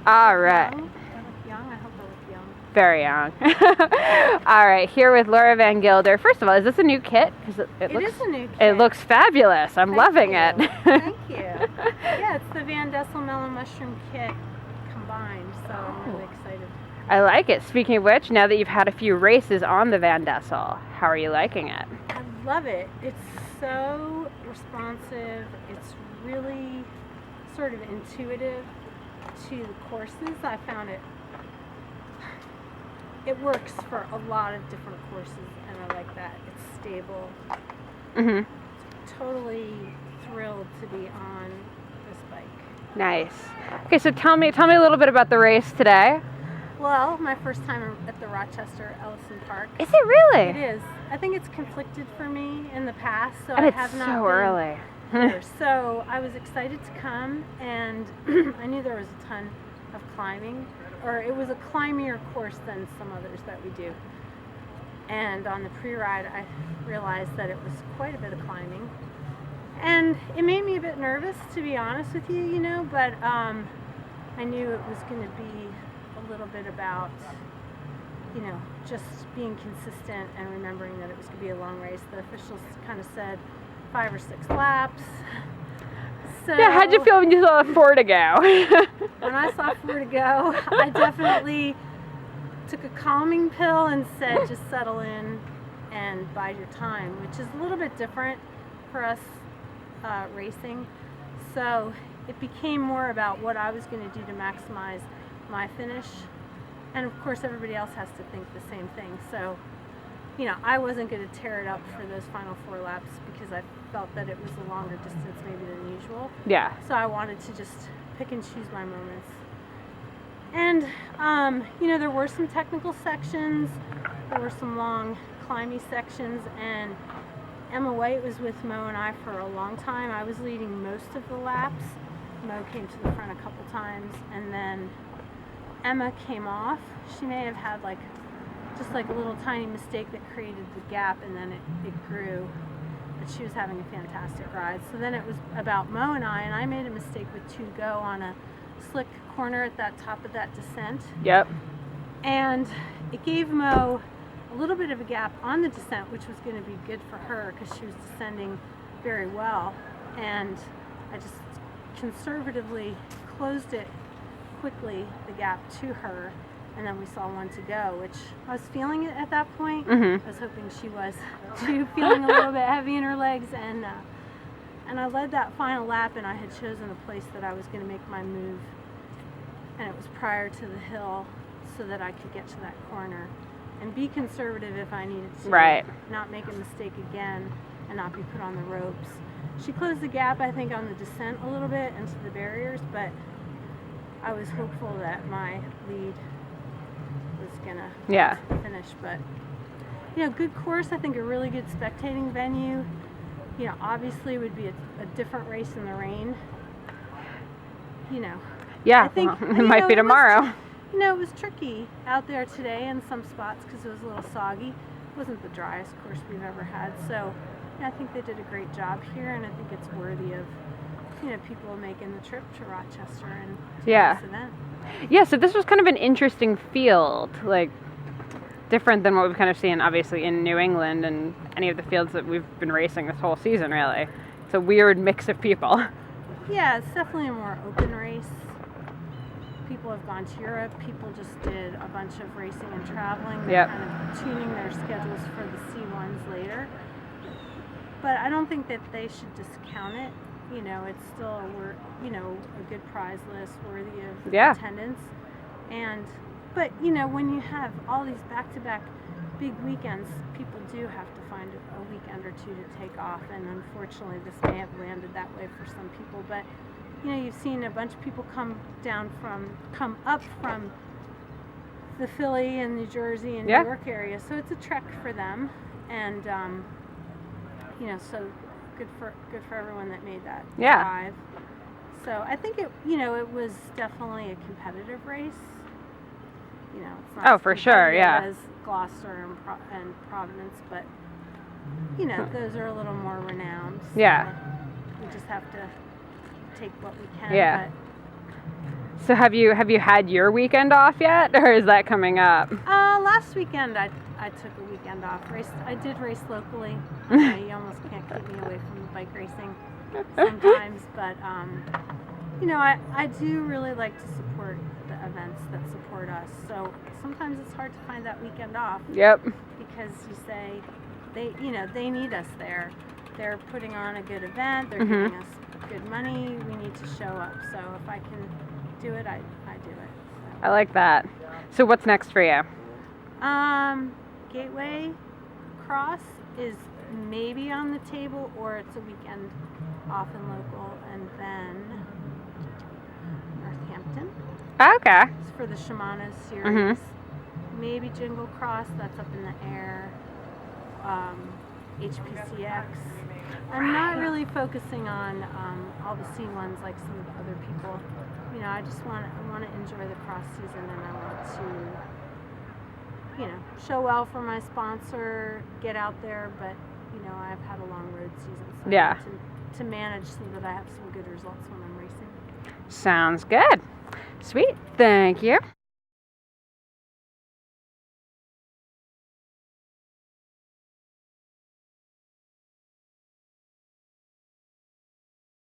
All right. I look young. I hope I look young. Very young. All right, here with Laura Van Gilder. First of all, is this a new kit? Because It is a new kit. It looks fabulous. I'm loving it. Thank you. Yeah, it's the Van Dessel Mellow Mushroom kit combined, so I'm really excited. I like it. Speaking of which, now that you've had a few races on the Van Dessel, how are you liking it? I love it. It's so responsive. It's really sort of intuitive to the courses. I found it works for a lot of different courses, and I like that. It's stable. Mm-hmm. Totally thrilled to be on this bike. Nice. Okay, so tell me a little bit about the race today. Well, my first time at the Rochester Ellison Park. Is it really? It is. I think it's conflicted for me in the past, so And I it's have not so been early. here. So I was excited to come, and I knew there was a ton of climbing, or it was a climbier course than some others that we do. And on the pre-ride, I realized that it was quite a bit of climbing, and it made me a bit nervous, to be honest with you, but I knew it was going to be a little bit about, just being consistent and remembering that it was going to be a long race. The officials kind of said 5 or 6 laps. So Yeah, how'd you feel when you saw 4 to go? when I saw 4 to go, I definitely took a calming pill and said, just settle in and bide your time, which is a little bit different for us racing. So it became more about what I was going to do to maximize my finish. And of course, everybody else has to think the same thing. So, I wasn't going to tear it up for those final 4 laps because I felt that it was a longer distance maybe than usual. Yeah. So I wanted to just pick and choose my moments. And, there were some technical sections, there were some long climby sections, and Emma White was with Mo and I for a long time. I was leading most of the laps. Mo came to the front a couple times, and then Emma came off. She may have had just a little tiny mistake that created the gap, and then it grew. But she was having a fantastic ride. So then it was about Mo and I made a mistake with 2 to go on a slick corner at that top of that descent. Yep. And it gave Mo a little bit of a gap on the descent, which was going to be good for her because she was descending very well. And I just conservatively closed it quickly, the gap to her, and then we saw 1 to go, which I was feeling it at that point. Mm-hmm. I was hoping she was too, feeling a little bit heavy in her legs, and I led that final lap, and I had chosen a place that I was going to make my move, and it was prior to the hill so that I could get to that corner and be conservative if I needed to. Right. Not make a mistake again and not be put on the ropes. She closed the gap, I think, on the descent a little bit into the barriers, but I was hopeful that my lead was gonna finish. But good course. I think a really good spectating venue. Obviously it would be a different race in the rain. Yeah, I think it might be tomorrow. It was tricky out there today in some spots because it was a little soggy. It wasn't the driest course we've ever had. So I think they did a great job here, and I think it's worthy of people making the trip to Rochester and to this event. Yeah, so this was kind of an interesting field, different than what we've kind of seen, obviously, in New England and any of the fields that we've been racing this whole season, really. It's a weird mix of people. Yeah, it's definitely a more open race. People have gone to Europe. People just did a bunch of racing and traveling. They're kind of tuning their schedules for the C1s later. But I don't think that they should discount it. It's still a good prize list worthy of attendance. But when you have all these back-to-back big weekends, people do have to find a weekend or 2 to take off, and unfortunately this may have landed that way for some people. But you've seen a bunch of people come up from the Philly and New Jersey and New York area, so it's a trek for them, and so good for everyone that made that drive. So I think it was definitely a competitive race. It's not for sure, as Gloucester and Providence, but those are a little more renowned. So we just have to take what we can. Yeah. So have you had your weekend off yet, or is that coming up? Last weekend I took a weekend off. I did race locally. You almost can't keep me away from the bike racing sometimes, but I do really like to support the events that support us. So sometimes it's hard to find that weekend off. Yep. Because you say they need us there. They're putting on a good event. They're giving us good money. We need to show up. So if I can do it, I do it. So. I like that. So what's next for you? Gateway Cross is maybe on the table, or it's a weekend off and local, and then Northampton. Okay. It's for the Shimano series. Maybe Jingle Cross, that's up in the air. HPCX. I'm not really focusing on all the C1s like some of the other people. I just want to enjoy the cross season, and I want to, show well for my sponsor, get out there, but I've had a long road season, so I need to manage so that I have some good results when I'm racing. Sounds good. Sweet. Thank you.